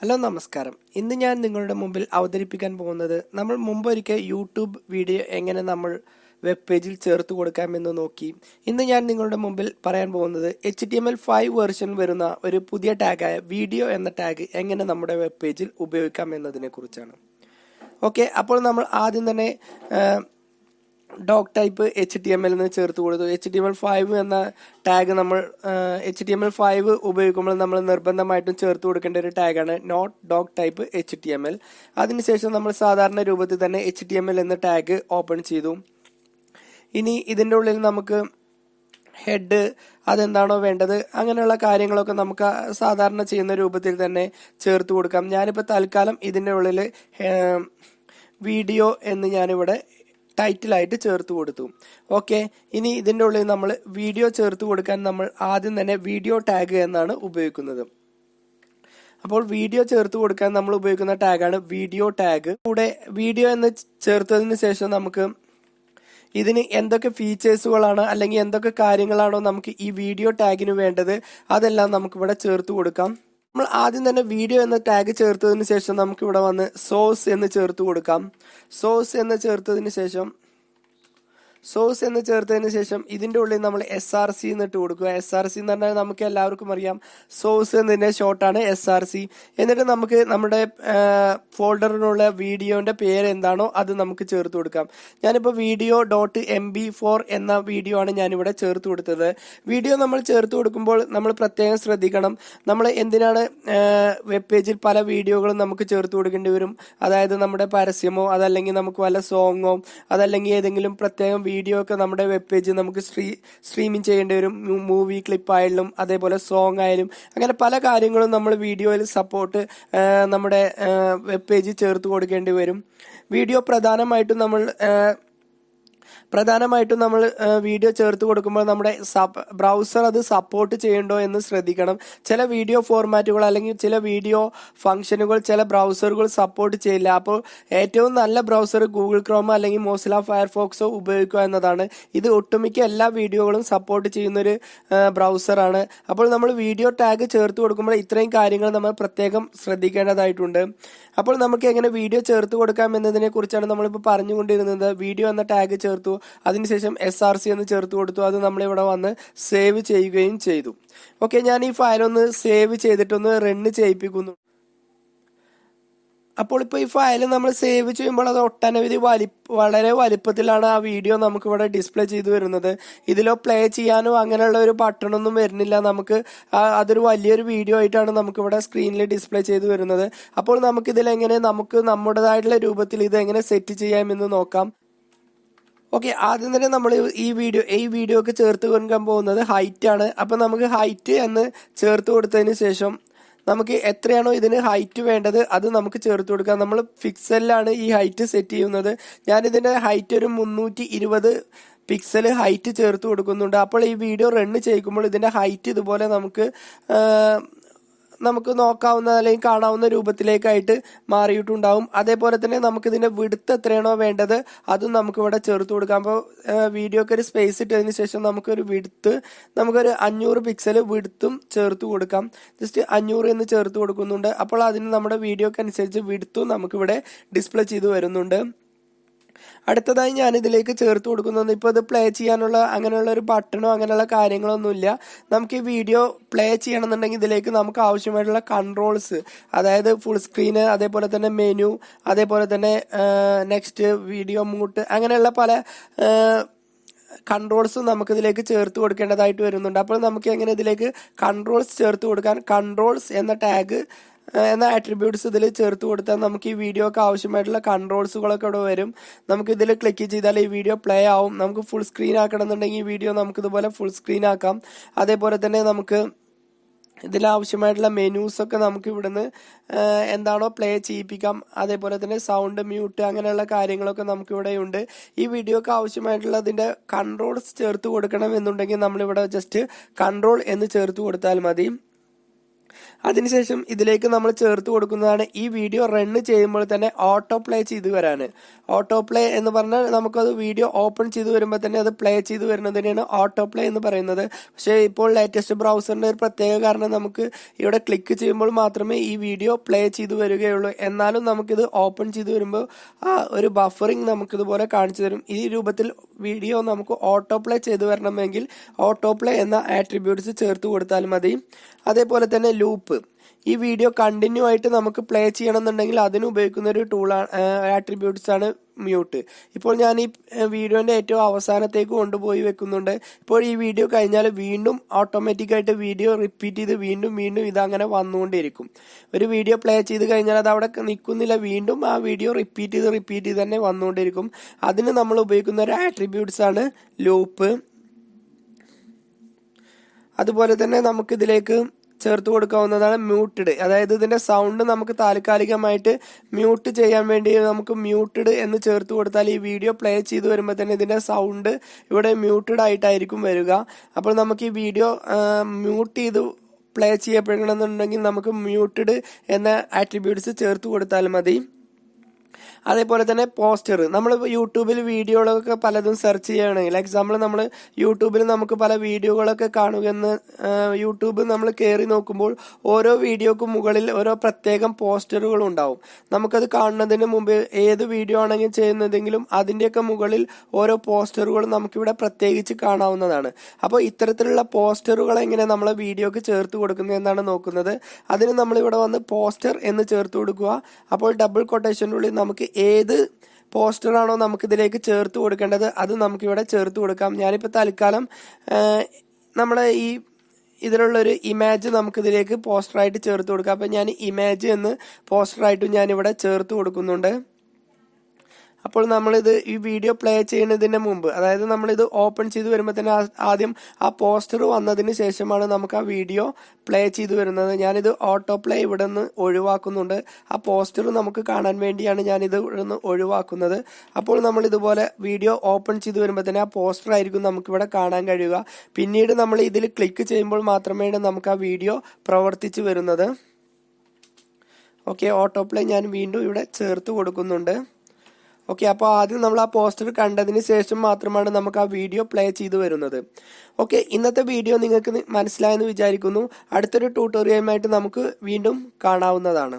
Hello നമസ്കാരം. ഇന്ന് ഞാൻ നിങ്ങളുടെ മുമ്പിൽ അവതരിപ്പിക്കാൻ പോകുന്നത് നമ്മൾ മുമ്പൊരിക്കൽ യൂട്യൂബ് വീഡിയോ എങ്ങനെ നമ്മൾ വെബ് പേജിൽ ചേർത്ത് കൊടുക്കാമെന്ന് നോക്കി. ഇന്ന് ഞാൻ നിങ്ങളുടെ മുമ്പിൽ പറയാൻ പോകുന്നത് HTML5 വേർഷൻ വരുന്ന ഒരു പുതിയ ടാഗായ വീഡിയോ എന്ന ടാഗ് എങ്ങനെ നമ്മുടെ വെബ് പേജിൽ ഉപയോഗിക്കാം എന്നതിനെ കുറിച്ചാണ്. ഓക്കെ, അപ്പോൾ നമ്മൾ ആദ്യം തന്നെ ഡോക് ടൈപ്പ് HTML എന്ന് ചേർത്ത് കൊടുത്തു. HTML5 എന്ന ടാഗ് നമ്മൾ HTML5 ഉപയോഗിക്കുമ്പോൾ നമ്മൾ നിർബന്ധമായിട്ടും ചേർത്ത് കൊടുക്കേണ്ട ഒരു ടാഗാണ് നോട്ട് ഡോക് ടൈപ്പ് HTML. അതിനുശേഷം നമ്മൾ സാധാരണ രൂപത്തിൽ തന്നെ HTML എന്ന ടാഗ് ഓപ്പൺ ചെയ്തു. ഇനി ഇതിൻ്റെ ഉള്ളിൽ നമുക്ക് ഹെഡ് അതെന്താണോ വേണ്ടത് അങ്ങനെയുള്ള കാര്യങ്ങളൊക്കെ നമുക്ക് സാധാരണ ചെയ്യുന്ന രൂപത്തിൽ തന്നെ ചേർത്ത് കൊടുക്കാം. ഞാനിപ്പോൾ തൽക്കാലം ഇതിൻ്റെ ഉള്ളിൽ വീഡിയോ എന്ന് ഞാനിവിടെ ടൈറ്റിലായിട്ട് ചേർത്ത് കൊടുത്തു. ഓക്കെ, ഇനി ഇതിൻ്റെ ഉള്ളിൽ നമ്മൾ വീഡിയോ ചേർത്ത് കൊടുക്കാൻ നമ്മൾ ആദ്യം തന്നെ വീഡിയോ ടാഗ് എന്നാണ് ഉപയോഗിക്കുന്നത്. അപ്പോൾ വീഡിയോ ചേർത്ത് കൊടുക്കാൻ നമ്മൾ ഉപയോഗിക്കുന്ന ടാഗാണ് വീഡിയോ ടാഗ്. കൂടെ വീഡിയോ എന്ന് ചേർത്തതിന് ശേഷം നമുക്ക് ഇതിന് എന്തൊക്കെ ഫീച്ചേഴ്സുകളാണ് അല്ലെങ്കിൽ എന്തൊക്കെ കാര്യങ്ങളാണോ നമുക്ക് ഈ വീഡിയോ ടാഗിന് വേണ്ടത് അതെല്ലാം നമുക്കിവിടെ ചേർത്ത് കൊടുക്കാം. നമ്മൾ ആദ്യം തന്നെ വീഡിയോ എന്ന ടാഗ് ചേർത്തതിന് ശേഷം നമുക്ക് ഇവിടെ വന്ന് സോഴ്സ് എന്ന് ചേർത്ത് കൊടുക്കാം. സോഴ്സ് എന്ന് ചേർത്തതിന് ശേഷം ഇതിൻ്റെ ഉള്ളിൽ നമ്മൾ SRC എന്നിട്ട് കൊടുക്കുക. SRC എന്ന് പറഞ്ഞാൽ നമുക്ക് എല്ലാവർക്കും അറിയാം, സോഴ്സ് എന്നതിൻ്റെ ഷോർട്ടാണ് SRC. എന്നിട്ട് നമുക്ക് നമ്മുടെ ഫോൾഡറിനുള്ള വീഡിയോന്റെ പേര് എന്താണോ അത് നമുക്ക് ചേർത്ത് കൊടുക്കാം. ഞാനിപ്പോൾ video.mp4 എന്ന വീഡിയോ ആണ് ഞാനിവിടെ ചേർത്ത് കൊടുത്തത്. വീഡിയോ നമ്മൾ ചേർത്ത് കൊടുക്കുമ്പോൾ നമ്മൾ പ്രത്യേകം ശ്രദ്ധിക്കണം. നമ്മൾ എന്തിനാണ് വെബ് പേജിൽ പല വീഡിയോകളും നമുക്ക് ചേർത്ത് കൊടുക്കേണ്ടി വരും. അതായത് നമ്മുടെ പരസ്യമോ അതല്ലെങ്കിൽ നമുക്ക് വല്ല സോങ്ങോ അതല്ലെങ്കിൽ ഏതെങ്കിലും പ്രത്യേകം വീഡിയോ ഒക്കെ നമ്മുടെ വെബ് പേജിൽ നമുക്ക് സ്ട്രീമിംഗ് ചെയ്യേണ്ടി വരും. മൂവി ക്ലിപ്പ് ആയാലും അതേപോലെ സോങ് ആയാലും അങ്ങനെ പല കാര്യങ്ങളും നമ്മൾ വീഡിയോയിൽ സപ്പോർട്ട് നമ്മുടെ വെബ് പേജിൽ ചേർത്ത് കൊടുക്കേണ്ടി വരും. വീഡിയോ പ്രധാനമായിട്ടും നമ്മൾ വീഡിയോ ചേർത്ത് കൊടുക്കുമ്പോൾ നമ്മുടെ ബ്രൗസർ അത് സപ്പോർട്ട് ചെയ്യണ്ടോ എന്ന് ശ്രദ്ധിക്കണം. ചില വീഡിയോ ഫോർമാറ്റുകൾ അല്ലെങ്കിൽ ചില വീഡിയോ ഫംഗ്ഷനുകൾ ചില ബ്രൗസറുകൾ സപ്പോർട്ട് ചെയ്യില്ല. അപ്പോൾ ഏറ്റവും നല്ല ബ്രൗസർ ഗൂഗിൾ ക്രോം അല്ലെങ്കിൽ മോസില്ല ഫയർഫോക്സോ ഉപയോഗിക്കുക എന്നതാണ്. ഇത് ഒട്ടുമിക്ക എല്ലാ വീഡിയോകളും സപ്പോർട്ട് ചെയ്യുന്നൊരു ബ്രൗസറാണ്. അപ്പോൾ നമ്മൾ വീഡിയോ ടാഗ് ചേർത്ത് കൊടുക്കുമ്പോൾ ഇത്രയും കാര്യങ്ങൾ നമ്മൾ പ്രത്യേകം ശ്രദ്ധിക്കേണ്ടതായിട്ടുണ്ട്. അപ്പോൾ നമുക്ക് എങ്ങനെ വീഡിയോ ചേർത്ത് കൊടുക്കാം എന്നതിനെ കുറിച്ചാണ് നമ്മളിപ്പോൾ പറഞ്ഞുകൊണ്ടിരുന്നത്. വീഡിയോ എന്ന ടാഗ് ചേർത്തു, അതിനുശേഷം SRC എന്ന് ചേർത്ത് കൊടുത്തു. അത് നമ്മളിവിടെ വന്ന് സേവ് ചെയ്യുകയും ചെയ്തു. ഓക്കെ, ഞാൻ ഈ ഫയൽ ഒന്ന് സേവ് ചെയ്തിട്ടൊന്ന് റൺ ചെയ്യിപ്പിക്കുന്നു. അപ്പോൾ ഇപ്പോൾ ഈ ഫയൽ നമ്മൾ സേവ് ചെയ്യുമ്പോൾ അത് ഒട്ടനവധി വളരെ വലിപ്പത്തിലാണ് ആ വീഡിയോ നമുക്കിവിടെ ഡിസ്പ്ലേ ചെയ്തു വരുന്നത്. ഇതിലോ പ്ലേ ചെയ്യാനോ അങ്ങനെയുള്ള ഒരു ബട്ടണൊന്നും വരുന്നില്ല. നമുക്ക് അതൊരു വലിയൊരു വീഡിയോ ആയിട്ടാണ് നമുക്കിവിടെ സ്ക്രീനിൽ ഡിസ്പ്ലേ ചെയ്തു വരുന്നത്. അപ്പോൾ നമുക്കിതിലെങ്ങനെ നമുക്ക് നമ്മുടേതായിട്ടുള്ള രൂപത്തിൽ ഇത് എങ്ങനെ സെറ്റ് ചെയ്യാമെന്ന് നോക്കാം. ഓക്കെ, ആദ്യം തന്നെ നമ്മൾ ഈ വീഡിയോക്ക് ചേർത്ത് കൊടുക്കാൻ പോകുന്നത് ഹൈറ്റ് ആണ്. അപ്പം നമുക്ക് ഹൈറ്റ് എന്ന് ചേർത്ത് കൊടുത്തതിന് ശേഷം നമുക്ക് എത്രയാണോ ഇതിന് ഹൈറ്റ് വേണ്ടത് അത് നമുക്ക് ചേർത്ത് കൊടുക്കാം. നമ്മൾ പിക്സലിലാണ് ഈ ഹൈറ്റ് സെറ്റ് ചെയ്യുന്നത്. ഞാനിതിൻ്റെ ഹൈറ്റ് ഒരു 320 പിക്സൽ ഹൈറ്റ് ചേർത്ത് കൊടുക്കുന്നുണ്ട്. അപ്പോൾ ഈ വീഡിയോ റൺ ചെയ്യിക്കുമ്പോൾ ഇതിൻ്റെ ഹൈറ്റ് ഇതുപോലെ നമുക്ക് നോക്കാവുന്ന അല്ലെങ്കിൽ കാണാവുന്ന രൂപത്തിലേക്കായിട്ട് മാറിയിട്ടുണ്ടാവും. അതേപോലെ തന്നെ നമുക്കിതിൻ്റെ വിഡ്ത്ത് എത്രയാണോ വേണ്ടത് അതും നമുക്കിവിടെ ചേർത്ത് കൊടുക്കാം. അപ്പോൾ വീഡിയോക്ക് ഒരു സ്പേസ് ഇട്ടതിന് ശേഷം നമുക്കൊരു 500 പിക്സൽ വിഡ്ത്തും ചേർത്ത് കൊടുക്കാം. ജസ്റ്റ് 500 എന്ന് ചേർത്ത് കൊടുക്കുന്നുണ്ട്. അപ്പോൾ അതിന് നമ്മുടെ വീഡിയോക്ക് അനുസരിച്ച് വിഡ്ത്തും നമുക്കിവിടെ ഡിസ്പ്ലേ ചെയ്ത് വരുന്നുണ്ട്. അടുത്തതായി ഞാൻ ഇതിലേക്ക് ചേർത്ത് കൊടുക്കുന്നത് ഇപ്പോൾ ഇത് പ്ലേ ചെയ്യാനുള്ള അങ്ങനെയുള്ള ഒരു ബട്ടണോ അങ്ങനെയുള്ള കാര്യങ്ങളൊന്നുമില്ല. നമുക്ക് ഈ വീഡിയോ പ്ലേ ചെയ്യണമെന്നുണ്ടെങ്കിൽ ഇതിലേക്ക് നമുക്ക് ആവശ്യമായിട്ടുള്ള കൺട്രോൾസ്, അതായത് ഫുൾ സ്ക്രീന്, അതേപോലെ തന്നെ മെനു, അതേപോലെ തന്നെ നെക്സ്റ്റ് വീഡിയോ മ്യൂട്ട് അങ്ങനെയുള്ള പല കൺട്രോൾസും നമുക്കിതിലേക്ക് ചേർത്ത് കൊടുക്കേണ്ടതായിട്ട് വരുന്നുണ്ട്. അപ്പോൾ നമുക്ക് എങ്ങനെ ഇതിലേക്ക് കൺട്രോൾസ് ചേർത്ത് കൊടുക്കാൻ, കൺട്രോൾസ് എന്ന ടാഗ് എന്ന ആട്രിബ്യൂട്ട്സ് ഇതിൽ ചേർത്ത് കൊടുത്താൽ നമുക്ക് ഈ വീഡിയോക്ക് ആവശ്യമായിട്ടുള്ള കൺട്രോൾസുകളൊക്കെ ഇവിടെ വരും. നമുക്ക് ഇതിൽ ക്ലിക്ക് ചെയ്താൽ ഈ വീഡിയോ പ്ലേ ആവും. നമുക്ക് ഫുൾ സ്ക്രീൻ ആക്കണമെന്നുണ്ടെങ്കിൽ ഈ വീഡിയോ നമുക്ക് ഇതുപോലെ ഫുൾ സ്ക്രീൻ ആക്കാം. അതേപോലെ തന്നെ നമുക്ക് ഇതിലാവശ്യമായിട്ടുള്ള മെനൂസൊക്കെ നമുക്ക് ഇവിടുന്ന് എന്താണോ പ്ലേ ചെയ്യിപ്പിക്കാം. അതേപോലെ തന്നെ സൗണ്ട് മ്യൂട്ട് അങ്ങനെയുള്ള കാര്യങ്ങളൊക്കെ നമുക്കിവിടെ ഉണ്ട്. ഈ വീഡിയോക്ക് ആവശ്യമായിട്ടുള്ള അതിൻ്റെ കൺട്രോൾസ് ചേർത്ത് കൊടുക്കണം എന്നുണ്ടെങ്കിൽ നമ്മളിവിടെ ജസ്റ്റ് കൺട്രോൾ എന്ന് ചേർത്ത് കൊടുത്താൽ മതി. അതിനുശേഷം ഇതിലേക്ക് നമ്മൾ ചേർത്ത് കൊടുക്കുന്നതാണ് ഈ വീഡിയോ റൺ ചെയ്യുമ്പോൾ തന്നെ ഓട്ടോ പ്ലേ ചെയ്ത് വരാന്. ഓട്ടോ പ്ലേ എന്ന് പറഞ്ഞാൽ നമുക്കത് വീഡിയോ ഓപ്പൺ ചെയ്ത് വരുമ്പോൾ തന്നെ അത് പ്ലേ ചെയ്ത് വരുന്നതിനാണ് ഓട്ടോ പ്ലേ എന്ന് പറയുന്നത്. പക്ഷേ ഇപ്പോൾ ലേറ്റസ്റ്റ് ബ്രൗസറിന്റെ ഒരു പ്രത്യേക കാരണം നമുക്ക് ഇവിടെ ക്ലിക്ക് ചെയ്യുമ്പോൾ മാത്രമേ ഈ വീഡിയോ പ്ലേ ചെയ്ത് വരികയുള്ളൂ. എന്നാലും നമുക്കിത് ഓപ്പൺ ചെയ്ത് വരുമ്പോൾ ഒരു ബഫറിംഗ് നമുക്കിതുപോലെ കാണിച്ചു തരും. ഈ രൂപത്തിൽ വീഡിയോ നമുക്ക് ഓട്ടോ പ്ലേ ചെയ്ത് വരണമെങ്കിൽ ഓട്ടോ പ്ലേ എന്ന ആട്രിബ്യൂട്ട്സ് ചേർത്ത് കൊടുത്താൽ മതി. അതേപോലെ തന്നെ ലൂപ്പ്, ഈ വീഡിയോ കണ്ടിന്യൂ ആയിട്ട് നമുക്ക് പ്ലേ ചെയ്യണമെന്നുണ്ടെങ്കിൽ അതിന് ഉപയോഗിക്കുന്ന ഒരു ടൂളാണ്, ആട്രിബ്യൂട്ട്സ് ആണ് മ്യൂട്ട്. ഇപ്പോൾ ഞാൻ ഈ വീഡിയോന്റെ ഏറ്റവും അവസാനത്തേക്ക് കൊണ്ടുപോയി വെക്കുന്നുണ്ട്. ഇപ്പോൾ ഈ വീഡിയോ കഴിഞ്ഞാൽ വീണ്ടും ഓട്ടോമാറ്റിക്കായിട്ട് വീഡിയോ റിപ്പീറ്റ് ചെയ്ത് വീണ്ടും വീണ്ടും ഇതങ്ങനെ വന്നുകൊണ്ടിരിക്കും. ഒരു വീഡിയോ പ്ലേ ചെയ്ത് കഴിഞ്ഞാൽ അത് അവിടെ നിൽക്കുന്നില്ല, വീണ്ടും ആ വീഡിയോ റിപ്പീറ്റ് ചെയ്ത് തന്നെ വന്നുകൊണ്ടിരിക്കും. അതിന് നമ്മൾ ഉപയോഗിക്കുന്ന ഒരു ആട്രിബ്യൂട്ട്സ് ആണ് ലൂപ്പ്. അതുപോലെ തന്നെ നമുക്കിതിലേക്ക് ചേർത്ത് കൊടുക്കാവുന്നതാണ് മ്യൂട്ടഡ്. അതായത് ഇതിന്റെ സൗണ്ട് നമുക്ക് താൽക്കാലികമായിട്ട് മ്യൂട്ട് ചെയ്യാൻ വേണ്ടി നമുക്ക് മ്യൂട്ടഡ് എന്ന് ചേർത്ത് കൊടുത്താൽ ഈ വീഡിയോ പ്ലേ ചെയ്ത് വരുമ്പോൾ തന്നെ ഇതിന്റെ സൗണ്ട് ഇവിടെ മ്യൂട്ടഡ് ആയിട്ടായിരിക്കും വരിക. അപ്പോൾ നമുക്ക് ഈ വീഡിയോ മ്യൂട്ട് ചെയ്ത് പ്ലേ ചെയ്യപ്പെടണമെന്നുണ്ടെങ്കിൽ നമുക്ക് മ്യൂട്ടഡ് എന്ന ആട്രിബ്യൂട്ട്സ് ചേർത്ത് കൊടുത്താൽ മതി. അതേപോലെ തന്നെ പോസ്റ്റർ, നമ്മൾ യൂട്യൂബിൽ വീഡിയോകളൊക്കെ പലതും സെർച്ച് ചെയ്യുകയാണെങ്കിൽ, എക്സാമ്പിൾ നമ്മൾ യൂട്യൂബിൽ നമുക്ക് പല വീഡിയോകളൊക്കെ കാണുകയെന്ന് യൂട്യൂബ് നമ്മൾ കയറി നോക്കുമ്പോൾ ഓരോ വീഡിയോക്കും മുകളിൽ ഓരോ പ്രത്യേകം പോസ്റ്ററുകൾ ഉണ്ടാവും. നമുക്കത് കാണുന്നതിന് മുമ്പ് ഏത് വീഡിയോ ആണെങ്കിൽ ചെയ്യുന്നതെങ്കിലും അതിൻ്റെയൊക്കെ മുകളിൽ ഓരോ പോസ്റ്ററുകൾ നമുക്കിവിടെ പ്രത്യേകിച്ച് കാണാവുന്നതാണ്. അപ്പോൾ ഇത്തരത്തിലുള്ള പോസ്റ്ററുകൾ എങ്ങനെ നമ്മളെ വീഡിയോക്ക് ചേർത്ത് കൊടുക്കുന്നത് എന്നാണ് നോക്കുന്നത്. അതിന് നമ്മളിവിടെ വന്ന് പോസ്റ്റർ എന്ന് ചേർത്ത് കൊടുക്കുക. അപ്പോൾ ഡബിൾ കൊട്ടേഷനുള്ളിൽ നമുക്ക് ഏത് പോസ്റ്ററാണോ നമുക്കിതിലേക്ക് ചേർത്ത് കൊടുക്കേണ്ടത് അത് നമുക്കിവിടെ ചേർത്ത് കൊടുക്കാം. ഞാനിപ്പോൾ തൽക്കാലം നമ്മളെ ഈ ഇതിലുള്ളൊരു ഇമേജ് നമുക്കിതിലേക്ക് പോസ്റ്ററായിട്ട് ചേർത്ത് കൊടുക്കാം. അപ്പം ഞാൻ ഇമേജ് എന്ന് പോസ്റ്ററായിട്ടും ഞാനിവിടെ ചേർത്ത് കൊടുക്കുന്നുണ്ട്. അപ്പോൾ നമ്മളിത് ഈ വീഡിയോ പ്ലേ ചെയ്യുന്നതിന് മുമ്പ്, അതായത് നമ്മളിത് ഓപ്പൺ ചെയ്ത് വരുമ്പോൾ തന്നെ ആദ്യം ആ പോസ്റ്റർ വന്നതിന് ശേഷമാണ് നമുക്ക് ആ വീഡിയോ പ്ലേ ചെയ്ത് വരുന്നത്. ഞാനിത് ഓട്ടോ പ്ലേ ഇവിടെ നിന്ന് ഒഴിവാക്കുന്നുണ്ട്. ആ പോസ്റ്റർ നമുക്ക് കാണാൻ വേണ്ടിയാണ് ഞാനിത് ഇവിടെ നിന്ന് ഒഴിവാക്കുന്നത്. അപ്പോൾ നമ്മൾ ഇതുപോലെ വീഡിയോ ഓപ്പൺ ചെയ്ത് വരുമ്പോൾ തന്നെ ആ പോസ്റ്റർ ആയിരിക്കും നമുക്കിവിടെ കാണാൻ കഴിയുക. പിന്നീട് നമ്മൾ ഇതിൽ ക്ലിക്ക് ചെയ്യുമ്പോൾ മാത്രമേ നമുക്ക് ആ വീഡിയോ പ്രവർത്തിച്ച് വരുന്നത്. ഓക്കെ, ഓട്ടോ പ്ലേ ഞാൻ വീണ്ടും ഇവിടെ ചേർത്ത് കൊടുക്കുന്നുണ്ട്. ഓക്കെ, അപ്പോൾ ആദ്യം നമ്മൾ ആ പോസ്റ്റർ കണ്ടതിന് ശേഷം മാത്രമാണ് നമുക്ക് ആ വീഡിയോ പ്ലേ ചെയ്ത് വരുന്നത്. ഓക്കെ, ഇന്നത്തെ വീഡിയോ നിങ്ങൾക്ക് മനസ്സിലായെന്ന് വിചാരിക്കുന്നു. അടുത്തൊരു ട്യൂട്ടോറിയലുമായിട്ട് നമുക്ക് വീണ്ടും കാണാവുന്നതാണ്.